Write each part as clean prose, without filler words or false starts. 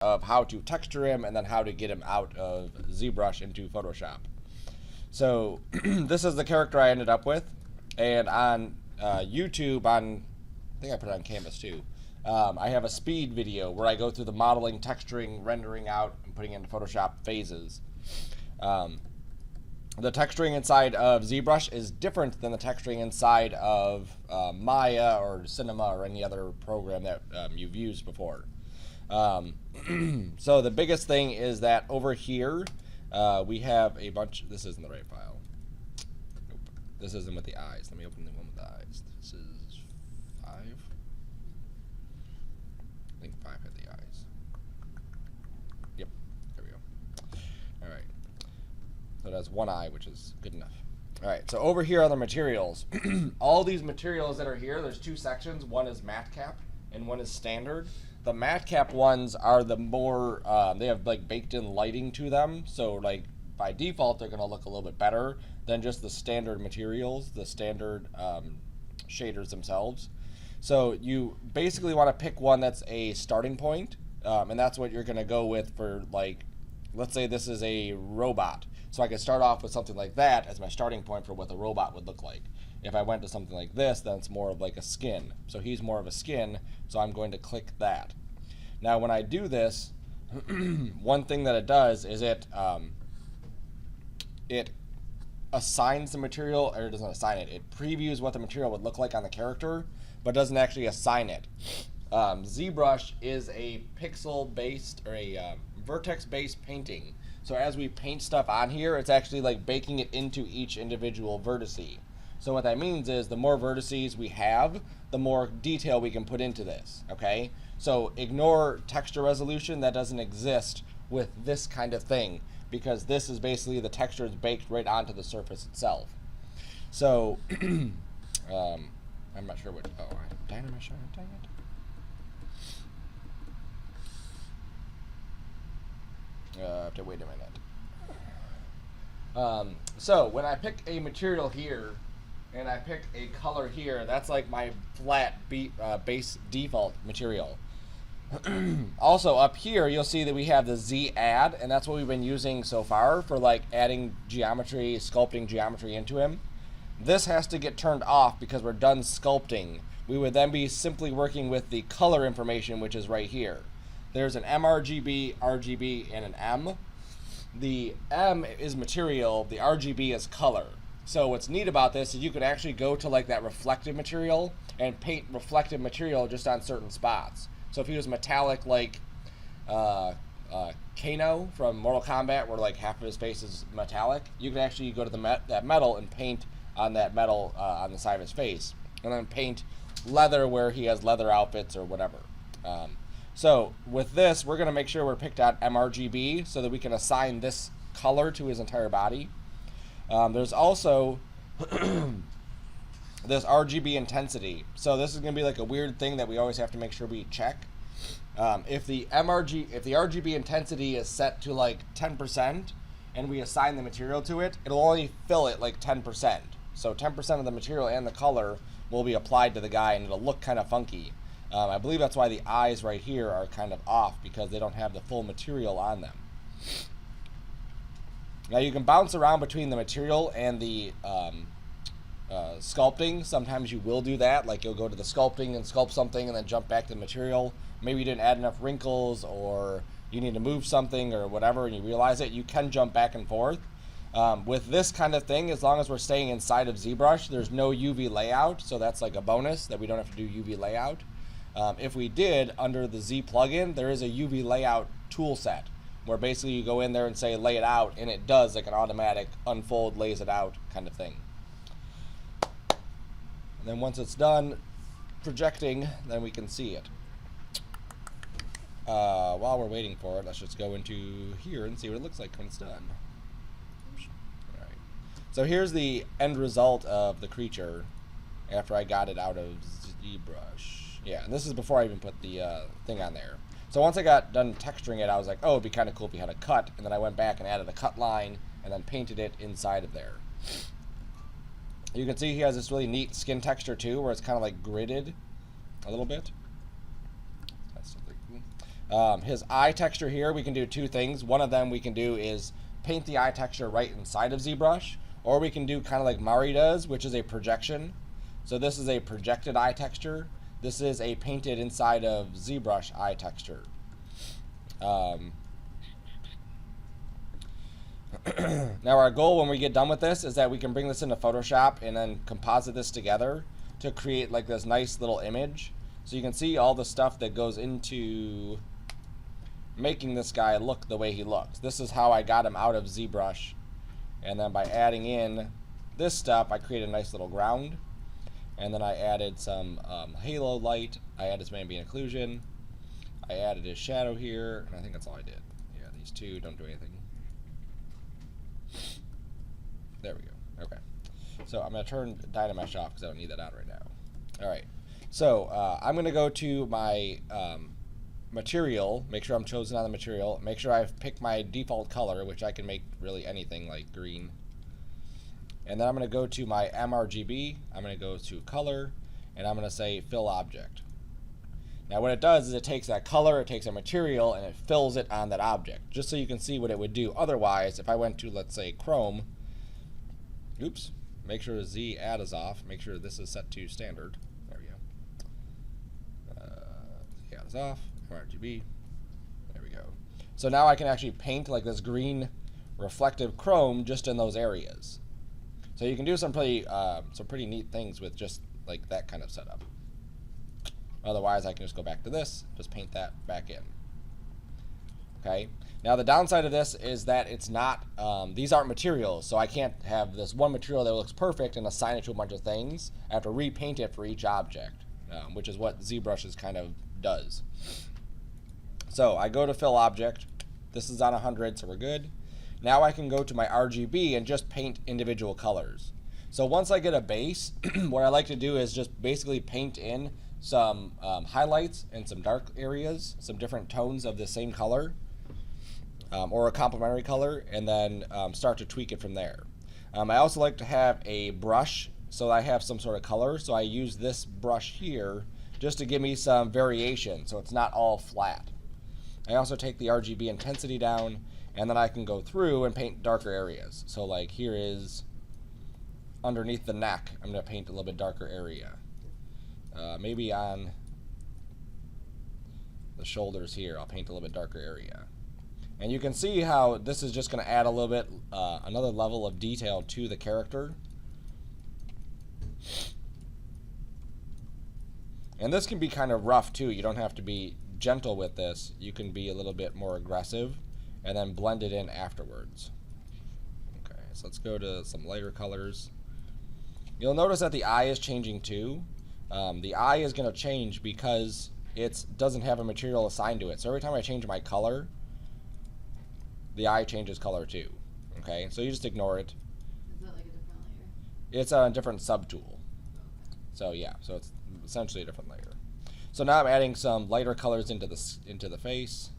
of how to texture him and then how to get him out of ZBrush into Photoshop. So this is the character I ended up with, and on YouTube, I think I put it on Canvas too, I have a speed video where I go through the modeling, texturing, rendering out, and putting into Photoshop phases. The texturing inside of ZBrush is different than the texturing inside of Maya or Cinema or any other program that you've used before. So the biggest thing is that over here we have a bunch. This isn't the right file. Nope. This isn't with the eyes. Let me open the one with the eyes. This is 5. I think 5 had the eyes. Yep. There we go. All right. So that's one eye, which is good enough. All right. So over here are the materials. All these materials that are here, there's 2 sections. One is matte cap and one is standard. The matte cap ones are the more, they have like baked in lighting to them. So like by default, they're going to look a little bit better than just the standard materials, the standard shaders themselves. So you basically want to pick one that's a starting point, and that's what you're going to go with for, like, let's say this is a robot. So I could start off with something like that as my starting point for what the robot would look like. If I went to something like this, then it's more of like a skin. So he's more of a skin, so I'm going to click that. Now when I do this, one thing that it does is it assigns the material, or it doesn't assign it. It previews what the material would look like on the character, but doesn't actually assign it. ZBrush is a pixel-based or a vertex-based painting. So as we paint stuff on here, it's actually like baking it into each individual vertice. So what that means is the more vertices we have, the more detail we can put into this, okay? So ignore texture resolution. That doesn't exist with this kind of thing, because this is basically the texture is baked right onto the surface itself. So I'm not sure what, oh, dynamic shine, dang it. I have to wait a minute. So when I pick a material here, and I pick a color here, that's like my flat base default material. Also up here, you'll see that we have the Z add, and that's what we've been using so far for like adding geometry, sculpting geometry into him. This has to get turned off because we're done sculpting. We would then be simply working with the color information, which is right here. There's an mRGB, RGB, and an M. The M is material, the RGB is color. So what's neat about this is you could actually go to like that reflective material and paint reflective material just on certain spots. So if he was metallic like Kano from Mortal Kombat, where like half of his face is metallic, you can actually go to that metal and paint on that metal on the side of his face, and then paint leather where he has leather outfits or whatever. So with this, we're going to make sure we're picked on mRGB so that we can assign this color to his entire body. There's also this RGB intensity. So this is going to be like a weird thing that we always have to make sure we check. If the RGB intensity is set to like 10% and we assign the material to it, it'll only fill it like 10%. So 10% of the material and the color will be applied to the guy, and it'll look kind of funky. I believe that's why the eyes right here are kind of off, because they don't have the full material on them. Now you can bounce around between the material and the sculpting. Sometimes you will do that, like you'll go to the sculpting and sculpt something and then jump back to the material. Maybe you didn't add enough wrinkles, or you need to move something or whatever, and you realize it. You can jump back and forth. With this kind of thing, as long as we're staying inside of ZBrush, there's no UV layout, so that's like a bonus that we don't have to do UV layout. If we did, under the Z plugin, there is a UV layout tool set, where basically you go in there and say lay it out, and it does like an automatic unfold, lays it out kind of thing. And then once it's done projecting, then we can see it. While we're waiting for it, let's just go into here and see what it looks like when it's done. All right. So here's the end result of the creature after I got it out of ZBrush. Yeah, and this is before I even put the thing on there. So once I got done texturing it, I was like, oh, it'd be kind of cool if you had a cut, and then I went back and added a cut line and then painted it inside of there. You can see he has this really neat skin texture too, where it's kind of like gridded a little bit. That's something cool. His eye texture here, we can do two things. One of them we can do is paint the eye texture right inside of ZBrush, or we can do kind of like Mari does, which is a projection. So this is a projected eye texture. This is a painted inside of ZBrush eye texture. Now our goal when we get done with this is that we can bring this into Photoshop and then composite this together to create like this nice little image. So you can see all the stuff that goes into making this guy look the way he looks. This is how I got him out of ZBrush. And then by adding in this stuff, I created a nice little ground. And then I added some halo light. I added some ambient occlusion. I added his shadow here, and I think that's all I did. Yeah, these two don't do anything. There we go. Okay. So I'm going to turn Dynamesh off because I don't need that on right now. All right. So I'm going to go to my material, make sure I'm chosen on the material, make sure I've picked my default color, which I can make really anything like green. And then I'm going to go to my mRGB, I'm going to go to color, and I'm going to say fill object. Now what it does is it takes that color, it takes a material, and it fills it on that object, just so you can see what it would do. Otherwise, if I went to, let's say, Chrome, oops, make sure Z add is off, make sure this is set to standard. There we go. Z add is off, mRGB, there we go. So now I can actually paint like this green reflective chrome just in those areas. So you can do some pretty neat things with just like that kind of setup. Otherwise, I can just go back to this, just paint that back in. Okay. Now the downside of this is that it's not; these aren't materials, so I can't have this one material that looks perfect and assign it to a bunch of things. I have to repaint it for each object, which is what ZBrush kind of does. So I go to fill object. This is on 100, so we're good. Now I can go to my RGB and just paint individual colors. So once I get a base, what I like to do is just basically paint in some highlights and some dark areas, some different tones of the same color, or a complementary color, and then start to tweak it from there. I also like to have a brush so I have some sort of color, so I use this brush here just to give me some variation so it's not all flat. I also take the RGB intensity down, and then I can go through and paint darker areas. So like here is underneath the neck, I'm going to paint a little bit darker area. Maybe on the shoulders here, I'll paint a little bit darker area. And you can see how this is just going to add a little bit, another level of detail to the character. And this can be kind of rough too. You don't have to be gentle with this. You can be a little bit more aggressive and then blend it in afterwards. Okay, so let's go to some lighter colors. You'll notice that the eye is changing too. The eye is going to change because it doesn't have a material assigned to it. So every time I change my color, the eye changes color too. Okay, so you just ignore it. Is that like a different layer? It's a different subtool. So yeah, so it's essentially a different layer. So now I'm adding some lighter colors into the face.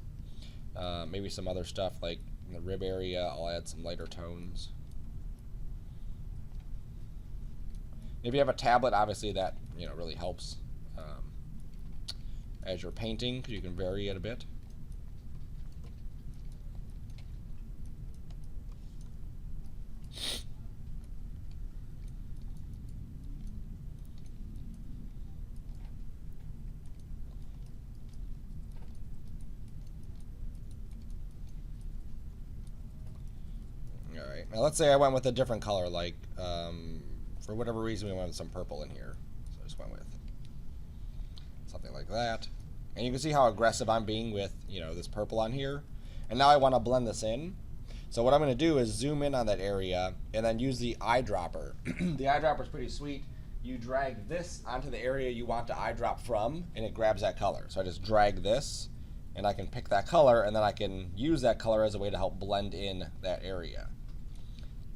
Maybe some other stuff like in the rib area, I'll add some lighter tones. If you have a tablet, obviously that really helps as you're painting, because you can vary it a bit. Alright, now let's say I went with a different color, like for whatever reason we went with some purple in here. So I just went with something like that. And you can see how aggressive I'm being with this purple on here. And now I want to blend this in. So what I'm going to do is zoom in on that area and then use the eyedropper. The eyedropper is pretty sweet. You drag this onto the area you want to eyedrop from, and it grabs that color. So I just drag this, and I can pick that color, and then I can use that color as a way to help blend in that area.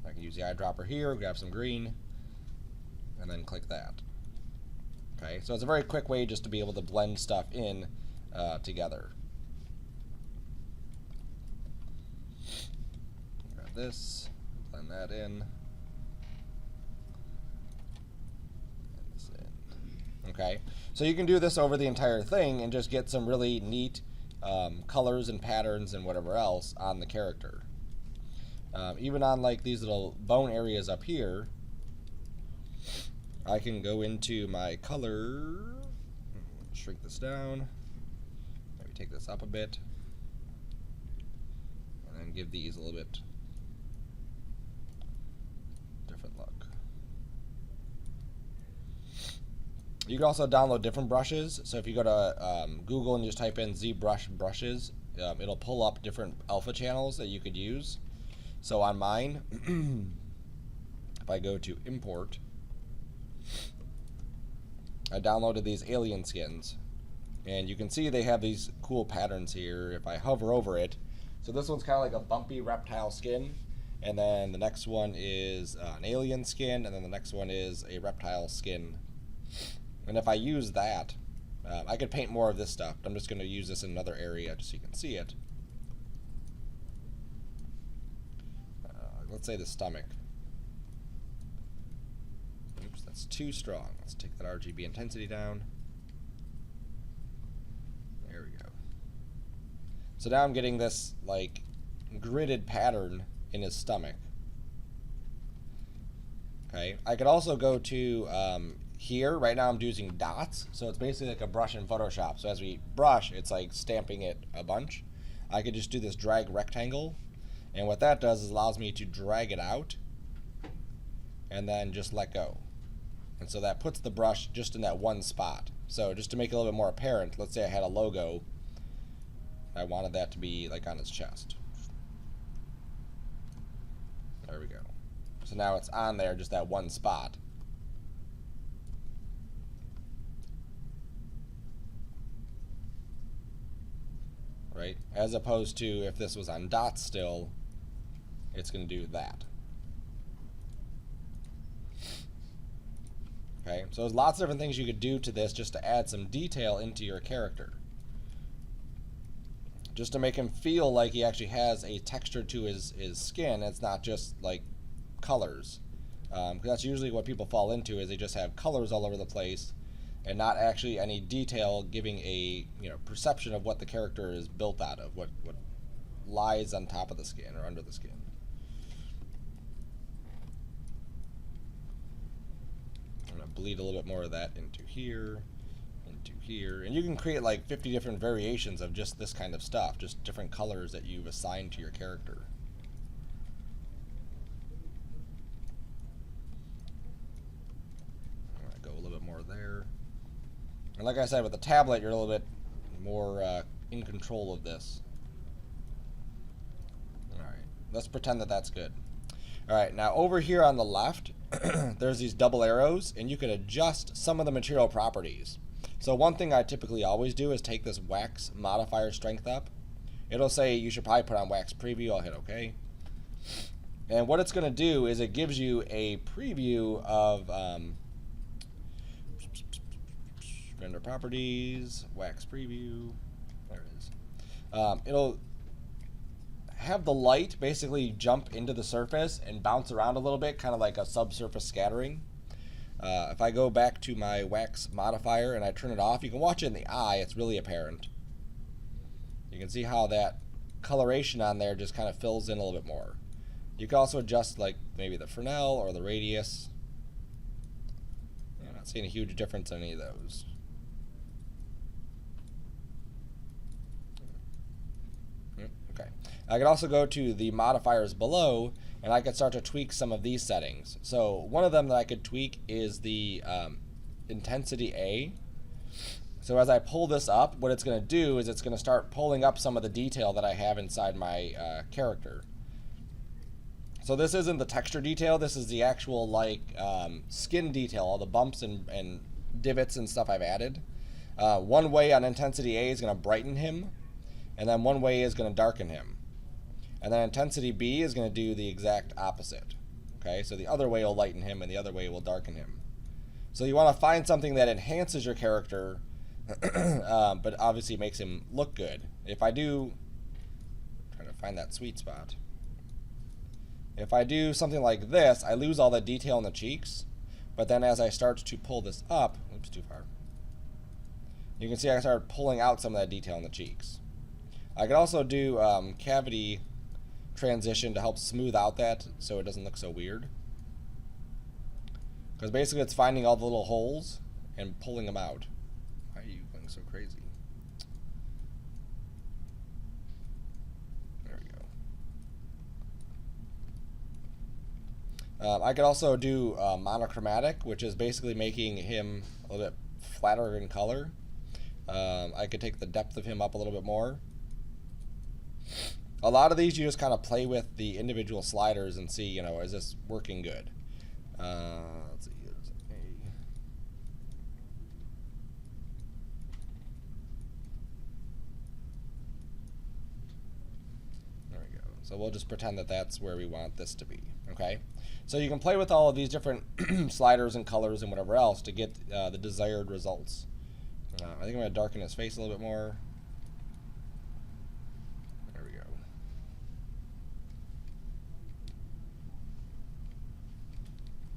I can use the eyedropper here, grab some green, and then click that. Okay, so it's a very quick way just to be able to blend stuff in together. Grab this, blend that in. Okay, so you can do this over the entire thing and just get some really neat colors and patterns and whatever else on the character. Even on like these little bone areas up here, I can go into my color, shrink this down, maybe take this up a bit, and then give these a little bit different look. You can also download different brushes. So if you go to Google and just type in Zbrush brushes, it'll pull up different alpha channels that you could use. So on mine, if I go to import, I downloaded these alien skins, and you can see they have these cool patterns here if I hover over it. So this one's kind of like a bumpy reptile skin, and then the next one is an alien skin, and then the next one is a reptile skin. And if I use that, I could paint more of this stuff, but I'm just going to use this in another area just so you can see it. Let's say the stomach. Oops, that's too strong. Let's take that RGB intensity down. There we go. So now I'm getting this like gridded pattern in his stomach. Okay, I could also go to here. Right now I'm using dots, so it's basically like a brush in Photoshop. So as we brush, it's like stamping it a bunch. I could just do this drag rectangle, and what that does is allows me to drag it out and then just let go. And so that puts the brush just in that one spot. So just to make it a little bit more apparent, let's say I had a logo, I wanted that to be like on his chest. There we go. So now it's on there, just that one spot. Right? As opposed to if this was on dots still, it's going to do that. Okay, so there's lots of different things you could do to this just to add some detail into your character. Just to make him feel like he actually has a texture to his skin. It's not just like colors. Because that's usually what people fall into, is they just have colors all over the place and not actually any detail giving a perception of what the character is built out of, what lies on top of the skin or under the skin. I'm going to bleed a little bit more of that into here, and you can create like 50 different variations of just this kind of stuff, just different colors that you've assigned to your character. I'm going to go a little bit more there. And like I said, with the tablet, you're a little bit more in control of this. Alright, let's pretend that that's good. Alright, now over here on the left, there's these double arrows, and you can adjust some of the material properties. So one thing I typically always do is take this wax modifier strength up. It'll say you should probably put on wax preview. I'll hit OK. And what it's going to do is it gives you a preview of render properties, wax preview. There it is. It'll have the light basically jump into the surface and bounce around a little bit, kind of like a subsurface scattering. If I go back to my wax modifier and I turn it off, you can watch it in the eye. It's really apparent. You can see how that coloration on there just kind of fills in a little bit more. You can also adjust like maybe the Fresnel or the radius. I'm not seeing a huge difference in any of those. Okay. I could also go to the modifiers below, and I could start to tweak some of these settings. So one of them that I could tweak is the intensity A. So as I pull this up, what it's going to do is it's going to start pulling up some of the detail that I have inside my character. So this isn't the texture detail, this is the actual like skin detail, all the bumps and divots and stuff I've added. One way on intensity A is going to brighten him, and then one way is going to darken him. And then intensity B is going to do the exact opposite. Okay, so the other way will lighten him and the other way will darken him. So you want to find something that enhances your character, but obviously makes him look good. If I do, I'm trying to find that sweet spot. If I do something like this, I lose all the detail in the cheeks, but then as I start to pull this up, oops, too far. You can see I start pulling out some of that detail in the cheeks. I could also do cavity transition to help smooth out that so it doesn't look so weird. Because basically it's finding all the little holes and pulling them out. Why are you going so crazy? There we go. I could also do monochromatic, which is basically making him a little bit flatter in color. I could take the depth of him up a little bit more. A lot of these you just kind of play with the individual sliders and see, you know, is this working good? Let's see. There we go. So we'll just pretend that that's where we want this to be. Okay. So you can play with all of these different sliders and colors and whatever else to get the desired results. I think I'm going to darken his face a little bit more. There we go.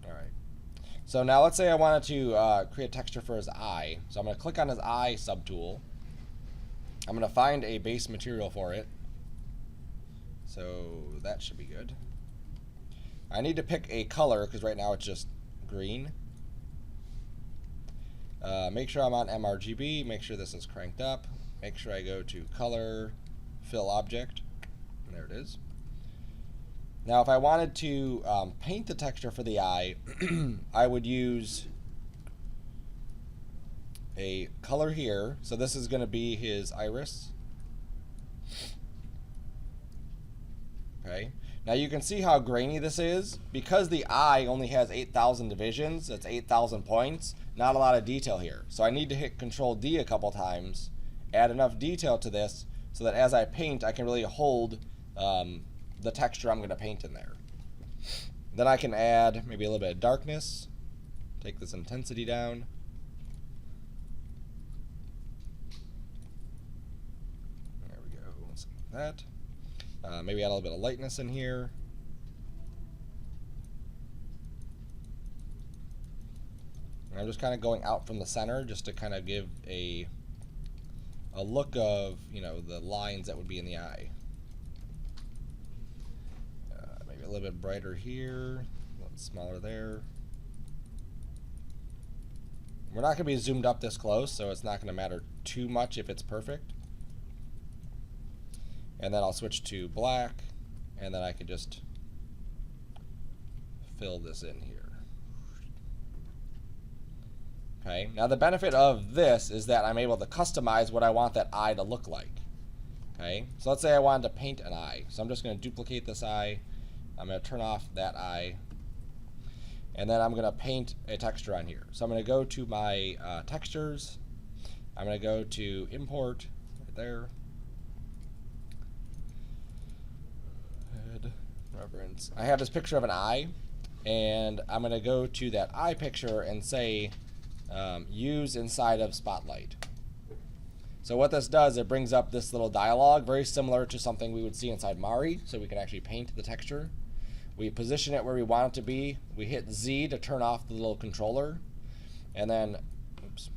Alright. So now let's say I wanted to create a texture for his eye. So I'm going to click on his eye subtool. I'm going to find a base material for it. So that should be good. I need to pick a color because right now it's just green. Make sure I'm on mRGB, make sure this is cranked up, make sure I go to color, fill object, and there it is. Now if I wanted to paint the texture for the eye, I would use a color here. So this is going to be his iris. Okay. Now you can see how grainy this is. Because the eye only has 8,000 divisions, that's 8,000 points, not a lot of detail here. So I need to hit Control D a couple times, add enough detail to this so that as I paint, I can really hold the texture I'm going to paint in there. Then I can add maybe a little bit of darkness, take this intensity down. There we go, something like that. Maybe add a little bit of lightness in here. And I'm just kind of going out from the center just to kind of give a look of, you know, the lines that would be in the eye. Maybe a little bit brighter here, a little smaller there. We're not going to be zoomed up this close, so it's not going to matter too much if it's perfect. And then I'll switch to black, and then I can just fill this in here. Okay, now the benefit of this is that I'm able to customize what I want that eye to look like. Okay, so let's say I wanted to paint an eye. So I'm just going to duplicate this eye. I'm going to turn off that eye. And then I'm going to paint a texture on here. So I'm going to go to my textures. I'm going to go to import right there. Reference. I have this picture of an eye, and I'm going to go to that eye picture and say use inside of Spotlight. So what this does, it brings up this little dialog, very similar to something we would see inside Mari, so we can actually paint the texture. We position it where we want it to be. We hit Z to turn off the little controller, and then oops,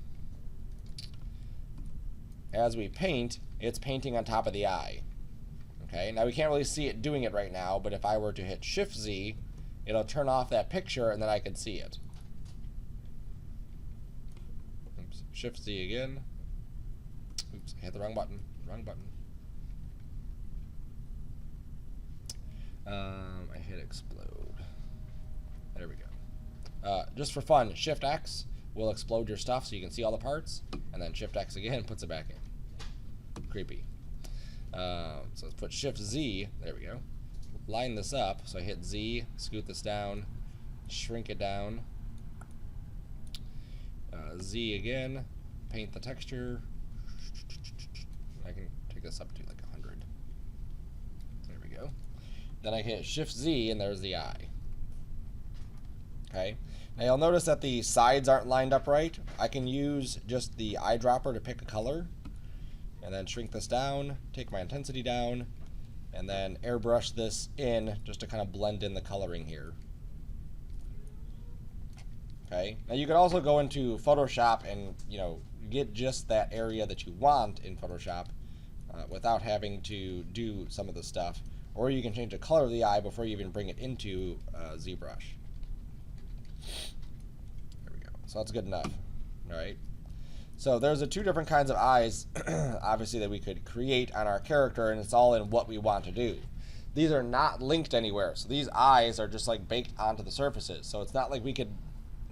as we paint, it's painting on top of the eye. Okay, now we can't really see it doing it right now, but if I were to hit Shift Z, it'll turn off that picture and then I can see it. Oops, Shift Z again. Oops, I hit the wrong button. Wrong button. I hit explode. There we go. Just for fun, Shift X will explode your stuff so you can see all the parts, and then Shift X again puts it back in. Creepy. So let's put Shift Z, there we go. Line this up, so I hit Z, scoot this down, shrink it down. Z again, paint the texture. I can take this up to like 100. There we go. Then I hit Shift Z and there's the eye. Okay. Now you'll notice that the sides aren't lined up right. I can use just the eyedropper to pick a color. And then shrink this down, take my intensity down, and then airbrush this in just to kind of blend in the coloring here. Okay. Now you can also go into Photoshop and, you know, get just that area that you want in Photoshop. without having to do some of the stuff. Or you can change the color of the eye before you even bring it into ZBrush. There we go. So that's good enough. All right. So there's the two different kinds of eyes, obviously, that we could create on our character, and it's all in what we want to do. These are not linked anywhere, so these eyes are just like baked onto the surfaces. So it's not like we could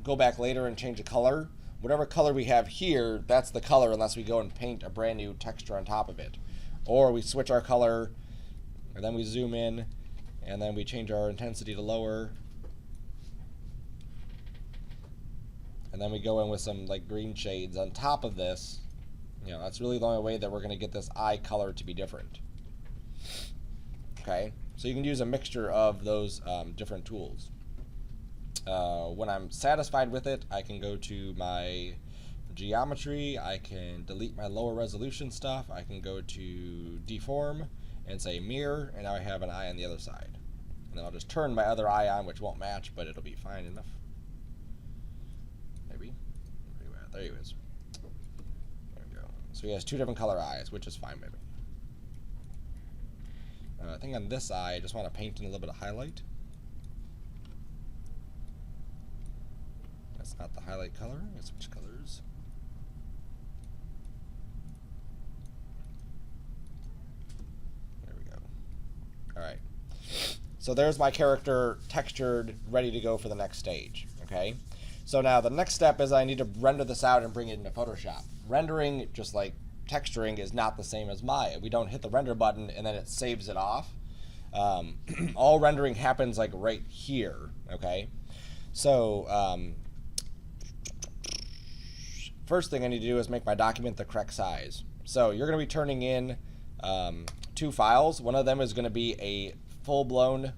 go back later and change the color. Whatever color we have here, that's the color, unless we go and paint a brand new texture on top of it. Or we switch our color, and then we zoom in, and then we change our intensity to lower. And then we go in with some like green shades on top of this. You know, that's really the only way that we're going to get this eye color to be different. Okay, so you can use a mixture of those different tools. When I'm satisfied with it, I can go to my geometry. I can delete my lower resolution stuff. I can go to deform and say mirror, and now I have an eye on the other side. And then I'll just turn my other eye on, which won't match, but it'll be fine enough. Maybe. There he is. There we go. So he has two different color eyes, which is fine, maybe. I think on this eye, I just want to paint in a little bit of highlight. That's not the highlight color. I switch colors. There we go. All right. So there's my character textured, ready to go for the next stage. Okay. So now the next step is I need to render this out and bring it into Photoshop. Rendering, just like texturing, is not the same as Maya. We don't hit the render button and then it saves it off. All rendering happens like right here. Okay. So first thing I need to do is make my document the correct size. So you're going to be turning in two files. One of them is going to be a full-blown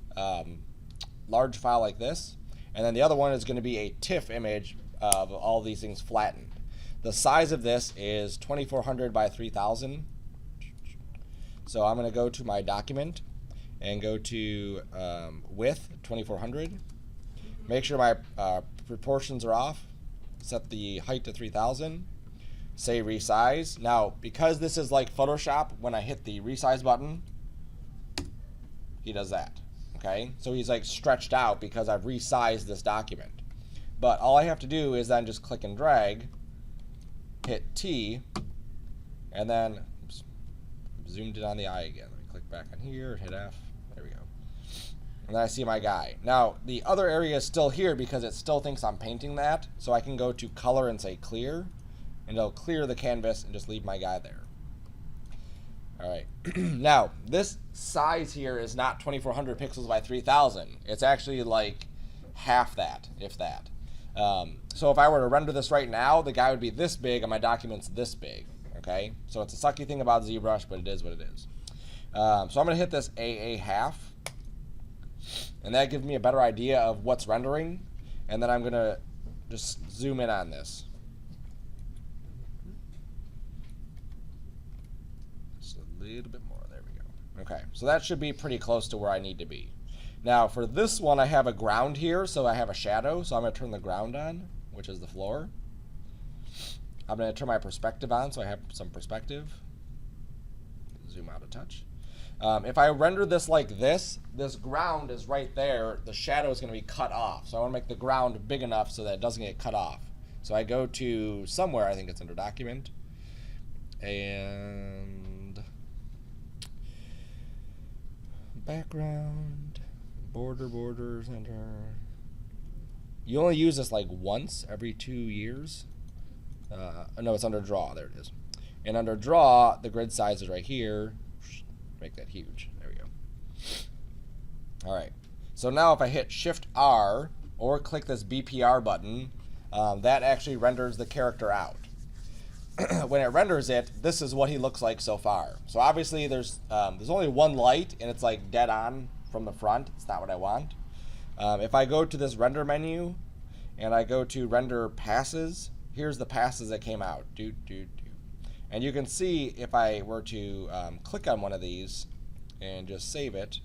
large file like this, and then the other one is going to be a TIFF image of all these things flattened. The size of this is 2400 by 3000. So I'm going to go to my document and go to width 2400. Make sure my proportions are off. Set the height to 3000. Say resize. Now, because this is like Photoshop, when I hit the resize button, he does that. Okay? So he's like stretched out because I've resized this document. But all I have to do is then just click and drag, hit T, and then oops, zoomed in on the eye again. Let me click back on here, hit F. There we go. And then I see my guy. Now, the other area is still here because it still thinks I'm painting that. So I can go to color and say clear, and it'll clear the canvas and just leave my guy there. All right. Now, this size here is not 2400 pixels by 3000. It's actually like half that, if that. So if I were to render this right now, the guy would be this big and my document's this big. Okay? So it's a sucky thing about ZBrush, but it is what it is. So I'm going to hit this AA half. And that gives me a better idea of what's rendering. And then I'm going to just zoom in on this. Just a little bit more. There we go. Okay, so that should be pretty close to where I need to be. Now, for this one, I have a ground here, so I have a shadow. So I'm going to turn the ground on, which is the floor. I'm going to turn my perspective on, so I have some perspective. Zoom out a touch. If I render this like this ground is right there, the shadow is going to be cut off. So I want to make the ground big enough so that it doesn't get cut off. So I go to somewhere, I think it's under document, and background, border, center. You only use this like once every 2 years. No, it's under draw, there it is. And under draw, the grid size is right here. Make that huge. There we go. All right. So now if I hit Shift R or click this BPR button, that actually renders the character out. When it renders it, this is what he looks like so far. So obviously there's only one light and it's like dead on from the front. It's not what I want. If I go to this render menu and I go to render passes, here's the passes that came out. And you can see if I were to click on one of these and just save it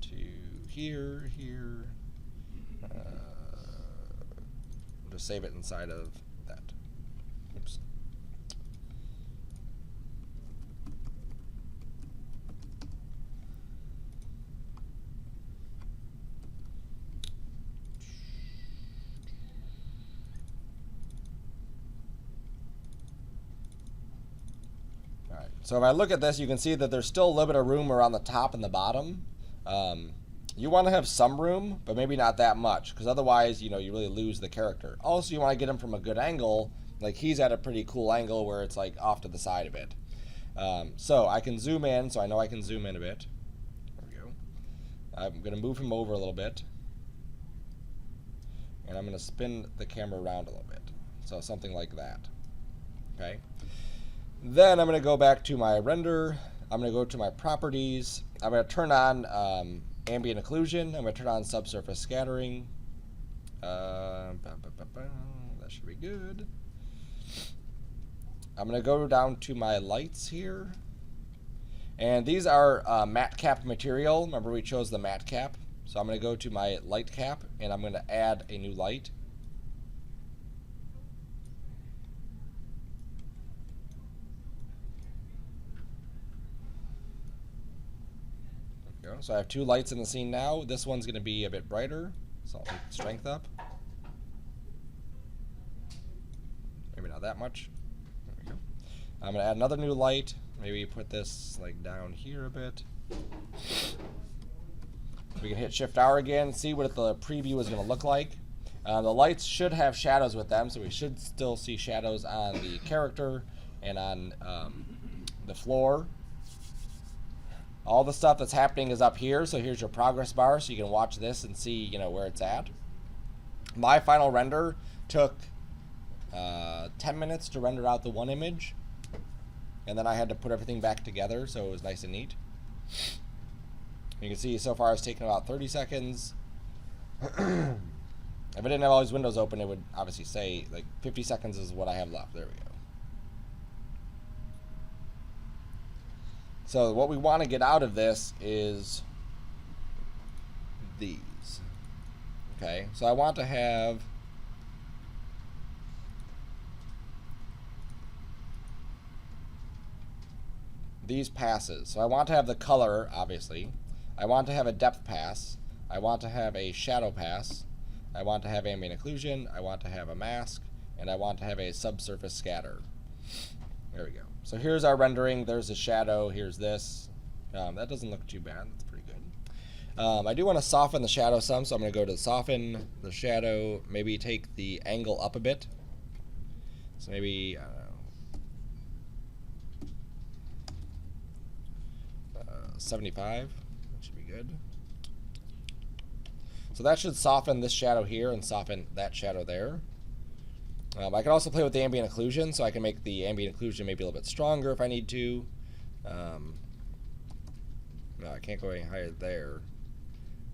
to here, just save it inside of that. Oops. So if I look at this, you can see that there's still a little bit of room around the top and the bottom. You want to have some room, but maybe not that much, because otherwise, you really lose the character. Also, you want to get him from a good angle. Like, he's at a pretty cool angle where it's like off to the side a bit. So I can zoom in, so I know I can zoom in a bit. There we go. I'm going to move him over a little bit. And I'm going to spin the camera around a little bit. So something like that. Okay. Then I'm going to go back to my render. I'm going to go to my properties. I'm going to turn on ambient occlusion. I'm going to turn on subsurface scattering. That should be good. I'm going to go down to my lights here. And these are matte cap material. Remember, we chose the matte cap. So I'm going to go to my light cap, and I'm going to add a new light. There we go. So I have two lights in the scene now. This one's going to be a bit brighter, so I'll take the strength up. Maybe not that much. There we go. I'm going to add another new light. Maybe put this like down here a bit. We can hit Shift R again, see what the preview is going to look like. The lights should have shadows with them, so we should still see shadows on the character and on the floor. All the stuff that's happening is up here, so here's your progress bar, so you can watch this and see where it's at. My final render took 10 minutes to render out the one image, and then I had to put everything back together, so it was nice and neat. You can see so far it's taken about 30 seconds. If I didn't have all these windows open, it would obviously say like 50 seconds is what I have left. There we go. So what we want to get out of this is these. Okay, so I want to have these passes. So I want to have the color, obviously. I want to have a depth pass. I want to have a shadow pass. I want to have ambient occlusion. I want to have a mask. And I want to have a subsurface scatter. There we go. So here's our rendering. There's a shadow. Here's this. That doesn't look too bad. That's pretty good. I do want to soften the shadow some, so I'm going to go to soften the shadow. Maybe take the angle up a bit. So maybe, I don't know, 75. Good. So that should soften this shadow here and soften that shadow there. I can also play with the ambient occlusion, so I can make the ambient occlusion maybe a little bit stronger if I need to. No, I can't go any higher there.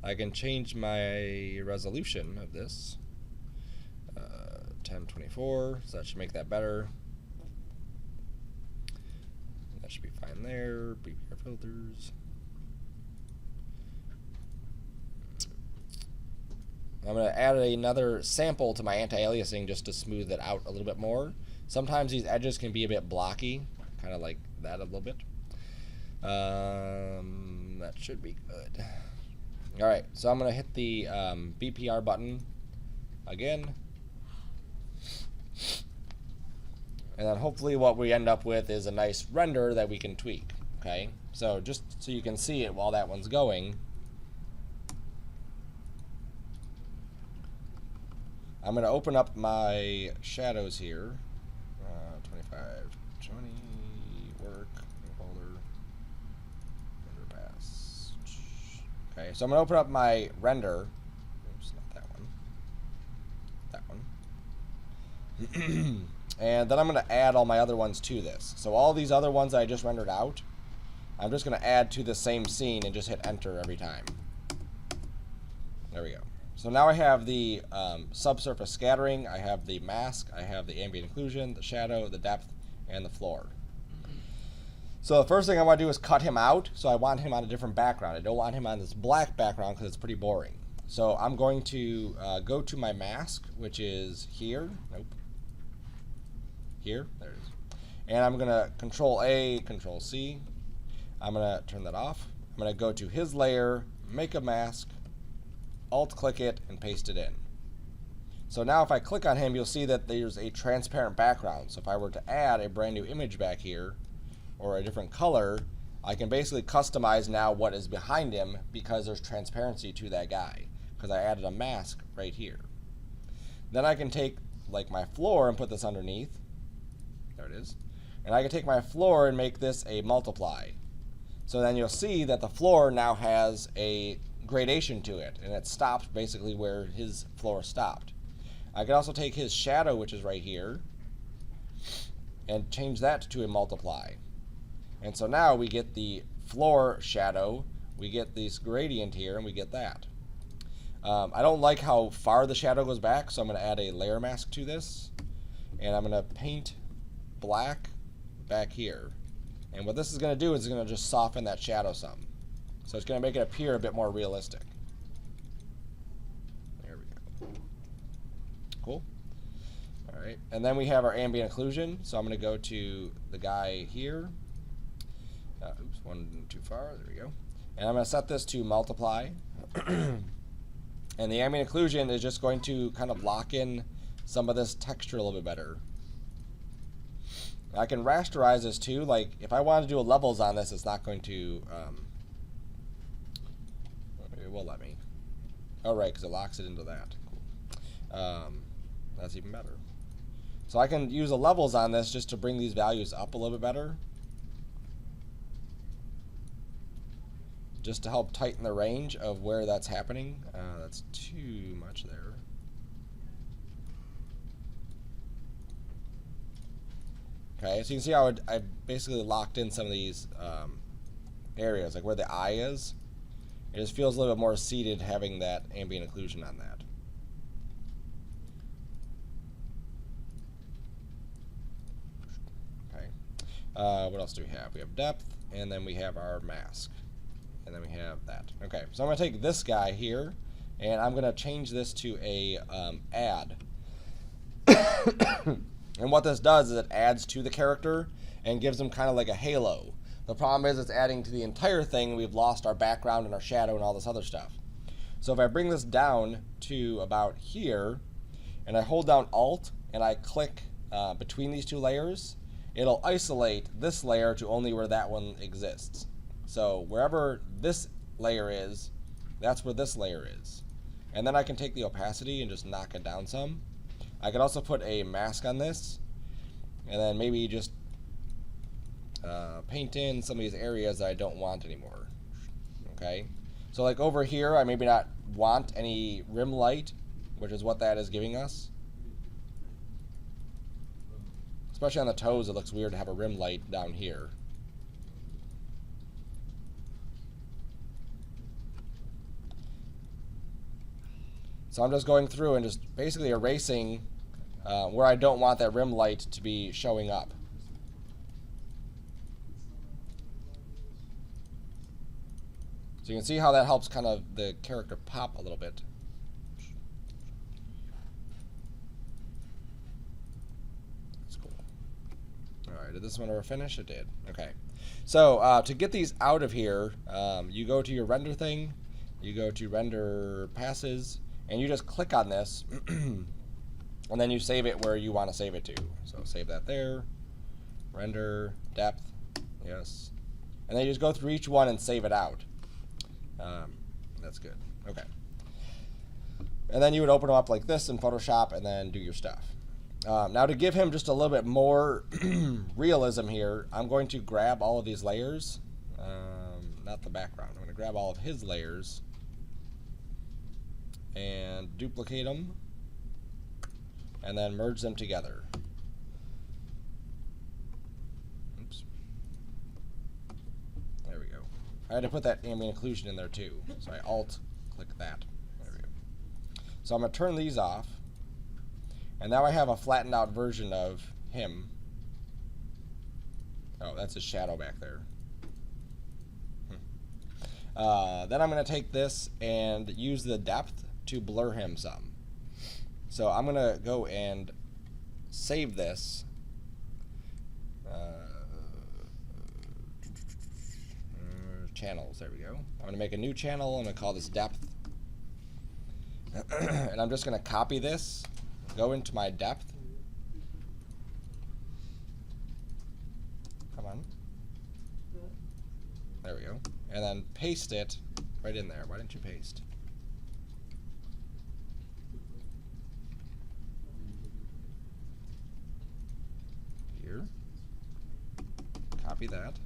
I can change my resolution of this. 1024, so that should make that better. That should be fine there. BPR filters. I'm going to add another sample to my anti-aliasing just to smooth it out a little bit more. Sometimes these edges can be a bit blocky, kind of like that a little bit. That should be good. Alright, so I'm going to hit the BPR button again. And then hopefully what we end up with is a nice render that we can tweak. Okay, so just so you can see it while that one's going, I'm going to open up my shadows here. 25, 20, work, folder, render pass. Okay, so I'm going to open up my render. Oops, not that one. That one. And then I'm going to add all my other ones to this. So all these other ones that I just rendered out, I'm just going to add to the same scene and just hit enter every time. There we go. So now I have the subsurface scattering, I have the mask, I have the ambient occlusion, the shadow, the depth, and the floor. So the first thing I want to do is cut him out, so I want him on a different background. I don't want him on this black background because it's pretty boring. So I'm going to go to my mask, which is here. Nope. Here, there it is. And I'm going to Control A, Control C. I'm going to turn that off. I'm going to go to his layer, make a mask, Alt-click it, and paste it in. So now if I click on him, you'll see that there's a transparent background. So if I were to add a brand new image back here, or a different color, I can basically customize now what is behind him because there's transparency to that guy, because I added a mask right here. Then I can take like my floor and put this underneath. There it is. And I can take my floor and make this a multiply. So then you'll see that the floor now has a gradation to it, and it stops basically where his floor stopped. I can also take his shadow, which is right here, and change that to a multiply. And so now we get the floor shadow, we get this gradient here, and we get that. I don't like how far the shadow goes back, so I'm going to add a layer mask to this. And I'm going to paint black back here. And what this is going to do is it's going to just soften that shadow some. So it's going to make it appear a bit more realistic. There we go. Cool. All right. And then we have our ambient occlusion. So I'm going to go to the guy here. Oops, one too far. There we go. And I'm going to set this to multiply. And the ambient occlusion is just going to kind of lock in some of this texture a little bit better. I can rasterize this too. Like if I wanted to do a levels on this, it's not going to. It will let me. Oh right, because it locks it into that. Cool. That's even better. So I can use a levels on this just to bring these values up a little bit better, just to help tighten the range of where that's happening. That's too much there. Okay, so you can see how I basically locked in some of these areas, like where the eye is. It just feels a little bit more seated having that ambient occlusion on that. Okay. What else do we have? We have depth, and then we have our mask. And then we have that. Okay, so I'm going to take this guy here, and I'm going to change this to a add. And what this does is it adds to the character and gives him kind of like a halo. The problem is it's adding to the entire thing. We've lost our background and our shadow and all this other stuff. So if I bring this down to about here, and I hold down Alt, and I click between these two layers, it'll isolate this layer to only where that one exists. So wherever this layer is, that's where this layer is. And then I can take the opacity and just knock it down some. I can also put a mask on this, and then maybe just paint in some of these areas that I don't want anymore. Okay, so like over here, I maybe not want any rim light, which is what that is giving us. Especially on the toes, it looks weird to have a rim light down here. So I'm just going through and just basically erasing where I don't want that rim light to be showing up. So you can see how that helps kind of the character pop a little bit. That's cool. Alright, did this one ever finish? It did. Okay. So to get these out of here, you go to your render thing, you go to render passes, and you just click on this, and then you save it where you want to save it to. So save that there, render, depth, yes. And then you just go through each one and save it out. That's good. Okay. And then you would open them up like this in Photoshop and then do your stuff. Now to give him just a little bit more realism here, I'm going to grab all of these layers, not the background. I'm going to grab all of his layers and duplicate them, and then merge them together. Oops. There we go. I had to put that ambient occlusion in there too, so I Alt-click that. There we go. So I'm going to turn these off, and now I have a flattened out version of him. Oh, that's his shadow back there. Then I'm going to take this and use the depth to blur him some. So I'm going to go and save this. Channels, there we go. I'm going to make a new channel. I'm going to call this depth. And I'm just going to copy this, go into my depth. Come on. There we go. And then paste it right in there. Why didn't you paste? Here. Copy that.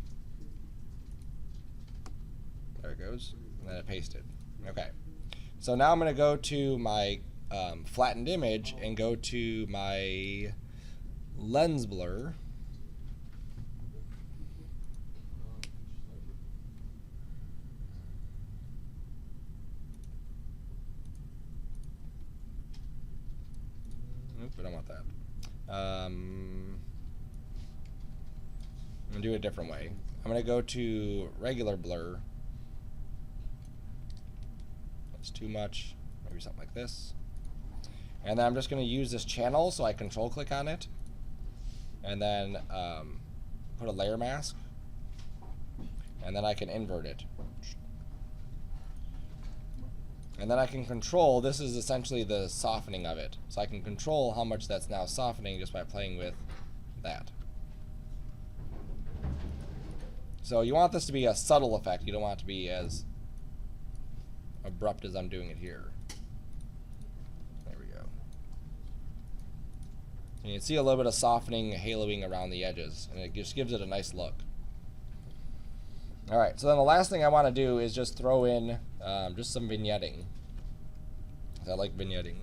There it goes. And then I paste it. Okay. So now I'm going to go to my flattened image and go to my lens blur. Nope, I don't want that. I'm going to do it a different way. I'm going to go to regular blur. That's too much. Maybe something like this. And then I'm just going to use this channel, so I control click on it. And then put a layer mask. And then I can invert it. And then I can control, this is essentially the softening of it. So I can control how much that's now softening just by playing with that. So you want this to be a subtle effect. You don't want it to be as abrupt as I'm doing it here. There we go. And you can see a little bit of softening, haloing around the edges, and it just gives it a nice look. Alright, so then the last thing I want to do is just throw in just some vignetting. I like vignetting.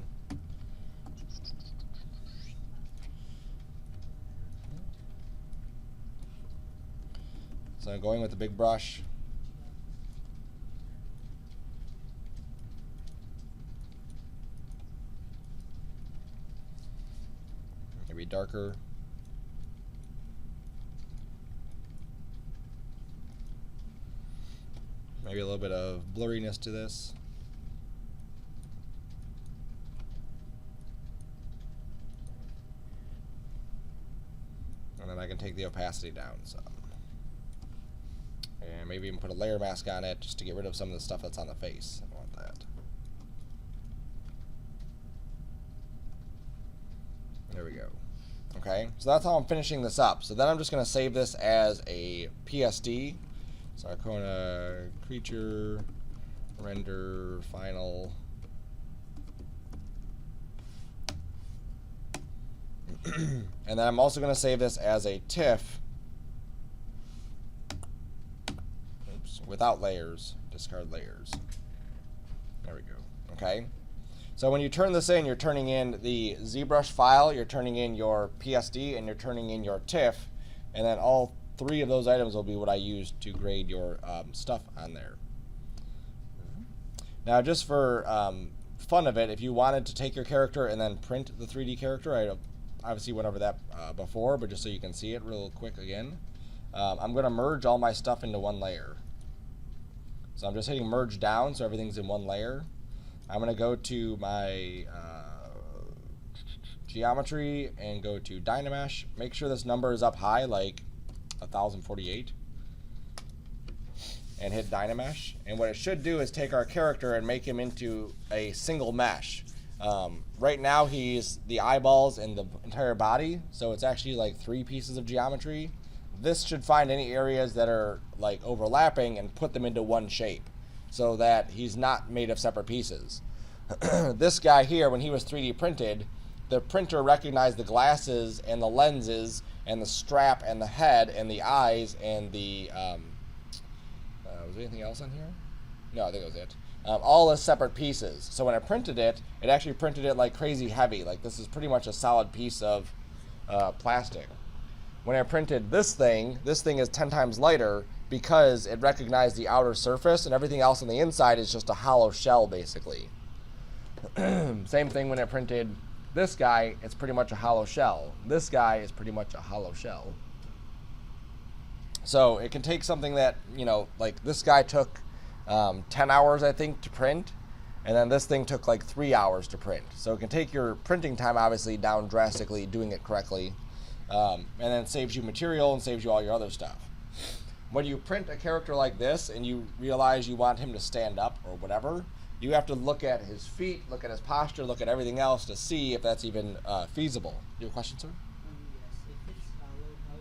So I'm going with the big brush. Maybe darker. Maybe a little bit of blurriness to this. And then I can take the opacity down some. And maybe even put a layer mask on it just to get rid of some of the stuff that's on the face. I want that. There we go. Okay, so that's how I'm finishing this up. So then I'm just going to save this as a PSD. So Arcona creature render final. And then I'm also going to save this as a TIFF. Oops, without layers. Discard layers. There we go. Okay. So when you turn this in, you're turning in the ZBrush file, you're turning in your PSD, and you're turning in your TIFF, and then all three of those items will be what I use to grade your stuff on there. Now, just for fun of it, if you wanted to take your character and then print the 3D character, I obviously went over that before, but just so you can see it real quick again, I'm going to merge all my stuff into one layer. So I'm just hitting merge down so everything's in one layer. I'm going to go to my geometry and go to Dynamesh. Make sure this number is up high, like 1048, and hit Dynamesh. And what it should do is take our character and make him into a single mesh. Right now he's the eyeballs and the entire body, so it's actually like 3 pieces of geometry. This should find any areas that are like overlapping and put them into one shape so that he's not made of separate pieces. This guy here, when he was 3D printed, the printer recognized the glasses and the lenses and the strap and the head and the eyes and the was there anything else on here? No, I think that was it. All as separate pieces. So when I printed it, it actually printed it like crazy heavy. Like this is pretty much a solid piece of plastic. When I printed this thing is 10 times lighter because it recognized the outer surface, and everything else on the inside is just a hollow shell, basically. Same thing when I printed this guy, it's pretty much a hollow shell. This guy is pretty much a hollow shell. So it can take something that, you know, like this guy took 10 hours, I think, to print, and then this thing took like 3 hours to print. So it can take your printing time, obviously, down drastically doing it correctly. And then it saves you material and saves you all your other stuff. When you print a character like this and you realize you want him to stand up or whatever, you have to look at his feet, look at his posture, look at everything else to see if that's even feasible. You have a question, sir? Yes. If it's hollow, how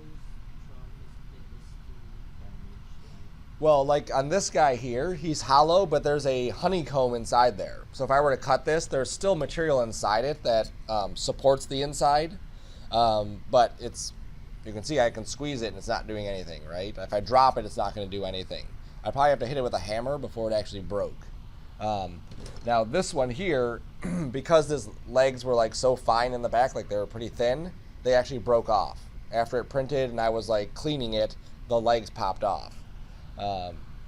strong is it to damage? Well, like on this guy here, he's hollow, but there's a honeycomb inside there. So if I were to cut this, there's still material inside it that supports the inside. But it's, you can see I can squeeze it and it's not doing anything, right? If I drop it, it's not going to do anything. I probably have to hit it with a hammer before it actually broke. Now this one here, because his legs were like so fine in the back, like they were pretty thin, they actually broke off. After it printed and I was like cleaning it, the legs popped off.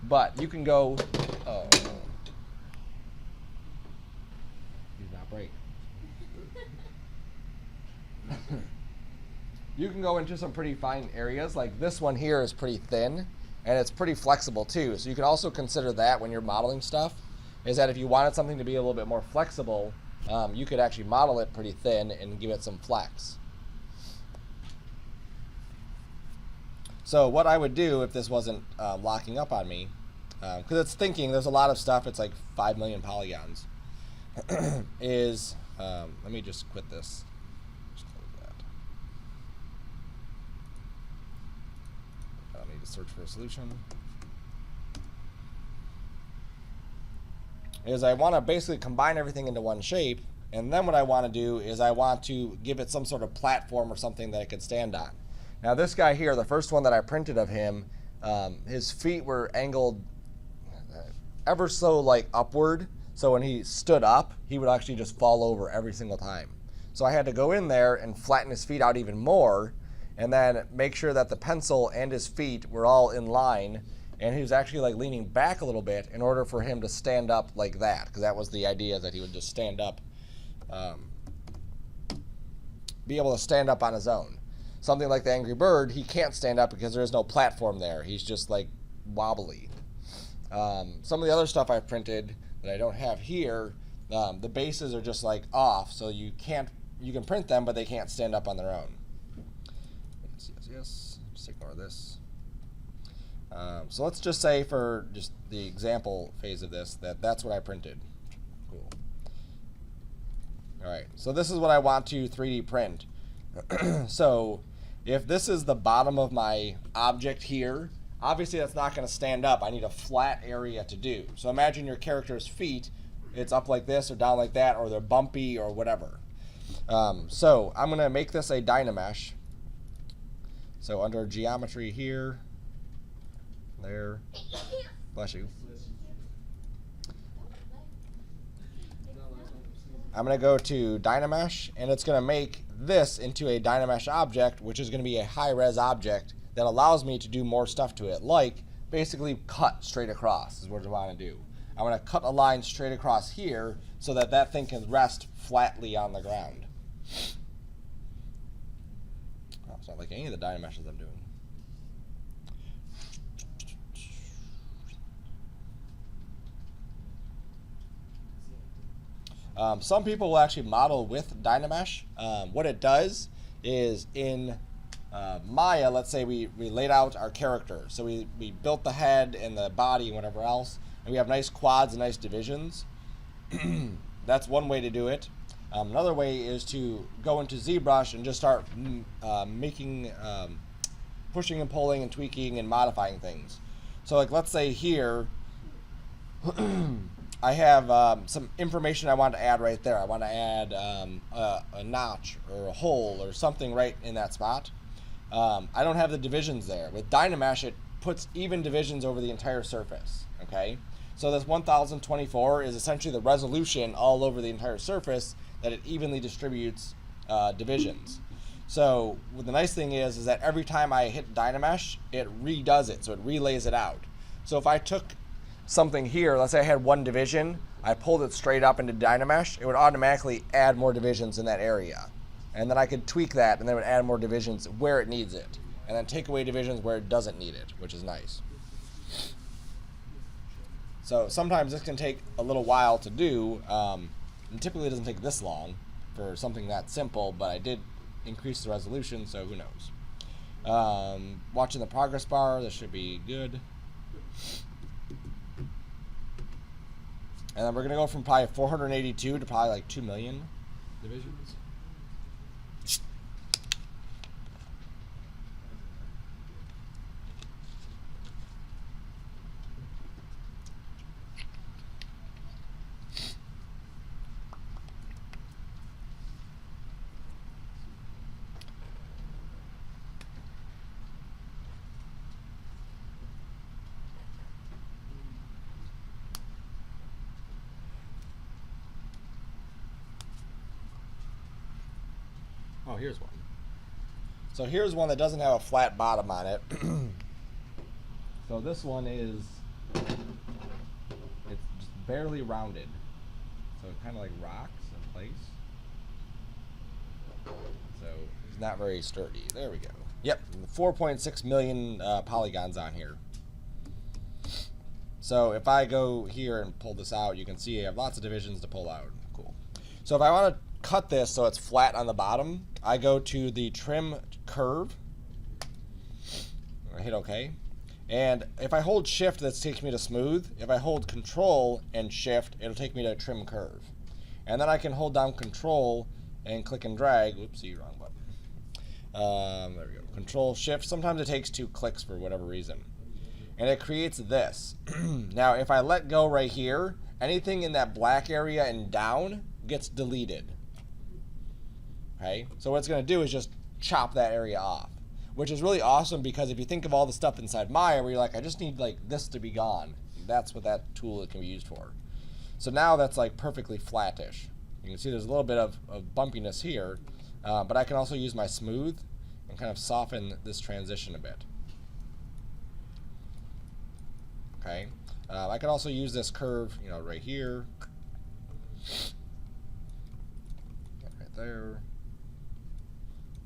But you can go, oh, he's not break. You can go into some pretty fine areas. Like this one here is pretty thin and it's pretty flexible too. So you can also consider that when you're modeling stuff, is that if you wanted something to be a little bit more flexible, you could actually model it pretty thin and give it some flex. So what I would do if this wasn't locking up on me, because it's thinking there's a lot of stuff, it's like 5 million polygons, is, let me just quit this. Just close that. I need to search for a solution. Is I want to basically combine everything into one shape, and then what I want to do is I want to give it some sort of platform or something that it could stand on. Now this guy here, the first one that I printed of him, his feet were angled ever so like upward, so when he stood up, he would actually just fall over every single time. So I had to go in there and flatten his feet out even more, and then make sure that the pencil and his feet were all in line, and he was actually like leaning back a little bit in order for him to stand up like that, because that was the idea, that he would just stand up, be able to stand up on his own. Something like the Angry Bird, he can't stand up because there is no platform there. He's just like wobbly. Some of the other stuff I've printed that I don't have here, the bases are just like off, so you can print them, but they can't stand up on their own. Yes. Just ignore this. So let's just say for just the example phase of this, that's what I printed. Cool. All right, so this is what I want to 3D print. So if this is the bottom of my object here, obviously that's not going to stand up. I need a flat area to do. So imagine your character's feet, it's up like this or down like that, or they're bumpy or whatever. So I'm going to make this a Dynamesh. So under geometry here, there, bless you. I'm going to go to Dynamesh, and it's going to make this into a Dynamesh object, which is going to be a high-res object that allows me to do more stuff to it, like basically cut straight across is what I want to do. I want to cut a line straight across here so that that thing can rest flatly on the ground. Oh, it's not like any of the Dynameshes I'm doing. Some people will actually model with Dynamesh. What it does is in Maya, let's say we laid out our character. So we built the head and the body and whatever else, and we have nice quads and nice divisions. That's one way to do it. Another way is to go into ZBrush and just start pushing and pulling and tweaking and modifying things. So like let's say here, I have some information I want to add right there. I want to add a notch or a hole or something right in that spot. I don't have the divisions there. With Dynamesh, it puts even divisions over the entire surface. Okay, so this 1024 is essentially the resolution all over the entire surface that it evenly distributes divisions. So what the nice thing is that every time I hit Dynamesh, it redoes it, so it relays it out. So if I took something here, let's say I had one division, I pulled it straight up into Dynamesh, it would automatically add more divisions in that area. And then I could tweak that, and then it would add more divisions where it needs it, and then take away divisions where it doesn't need it, which is nice. So sometimes this can take a little while to do, and typically it doesn't take this long for something that simple, but I did increase the resolution, so who knows. Watching the progress bar, this should be good. And then we're going to go from probably 482 to probably like 2 million divisions. Oh, here's one. So here's one that doesn't have a flat bottom on it. So this one is, it's just barely rounded. So it kind of like rocks in place. So it's not very sturdy. There we go. Yep, 4.6 million polygons on here. So if I go here and pull this out, you can see I have lots of divisions to pull out. Cool. So if I want to cut this so it's flat on the bottom, I go to the trim curve. I hit OK. And if I hold shift, that takes me to smooth. If I hold control and shift, it'll take me to trim curve. And then I can hold down control and click and drag. Oopsie, wrong button. There we go. Control shift. Sometimes it takes 2 clicks for whatever reason. And it creates this. Now, if I let go right here, anything in that black area and down gets deleted. Okay? So what it's going to do is just chop that area off, which is really awesome because if you think of all the stuff inside Maya where you're like, I just need like this to be gone, that's what that tool can be used for. So now that's like perfectly flattish. You can see there's a little bit of bumpiness here, but I can also use my smooth and kind of soften this transition a bit. Okay, I can also use this curve, you know, right here, right there,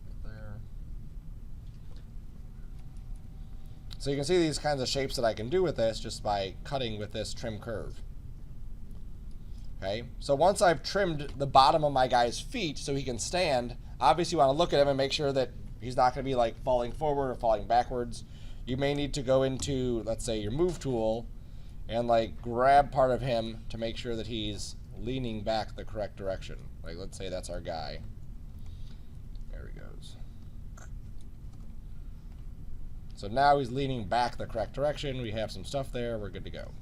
right there. So you can see these kinds of shapes that I can do with this just by cutting with this trim curve. Okay, so once I've trimmed the bottom of my guy's feet so he can stand, obviously you want to look at him and make sure that he's not going to be like falling forward or falling backwards. You may need to go into, let's say, your move tool and like grab part of him to make sure that he's leaning back the correct direction. Like let's say that's our guy. There he goes. So now he's leaning back the correct direction. We have some stuff there. We're good to go.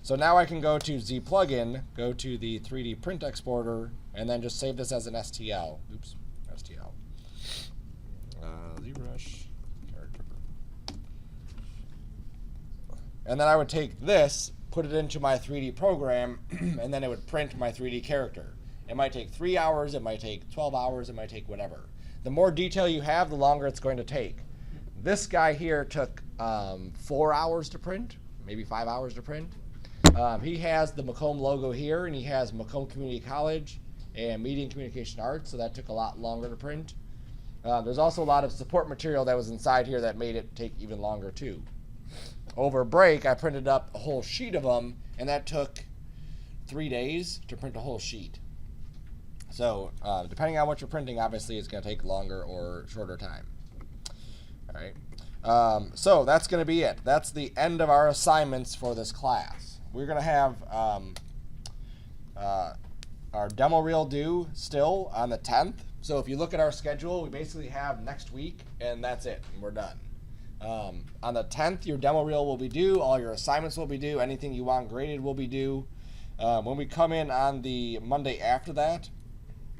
So now I can go to Z plugin, go to the 3D print exporter, and then just save this as an STL. Oops, STL. Zbrush character. And then I would take this, put it into my 3D program, and then it would print my 3D character. It might take 3 hours, it might take 12 hours, it might take whatever. The more detail you have, the longer it's going to take. This guy here took 4 hours to print, maybe 5 hours to print. He has the Macomb logo here, and he has Macomb Community College and Media and Communication Arts, so that took a lot longer to print. There's also a lot of support material that was inside here that made it take even longer too. Over break, I printed up a whole sheet of them, and that took 3 days to print a whole sheet. So depending on what you're printing, obviously it's going to take longer or shorter time. All right. So that's going to be it. That's the end of our assignments for this class. We're going to have our demo reel due still on the 10th. So if you look at our schedule, we basically have next week, and that's it, and we're done. On the 10th, your demo reel will be due. All your assignments will be due. Anything you want graded will be due. When we come in on the Monday after that,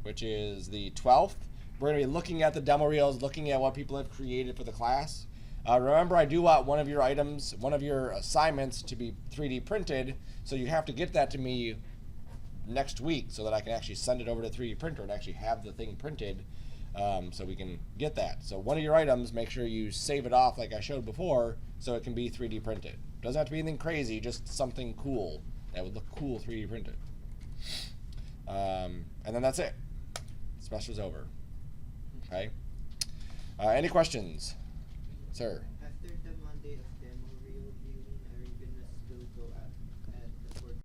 which is the 12th, we're going to be looking at the demo reels, looking at what people have created for the class. Remember, I do want one of your items, one of your assignments to be 3D printed, so you have to get that to me next week so that I can actually send it over to the 3D printer and actually have the thing printed so we can get that. So one of your items, make sure you save it off like I showed before so it can be 3D printed. Doesn't have to be anything crazy, just something cool that would look cool 3D printed. And then that's it. Semester's over. Okay. Any questions? Sir?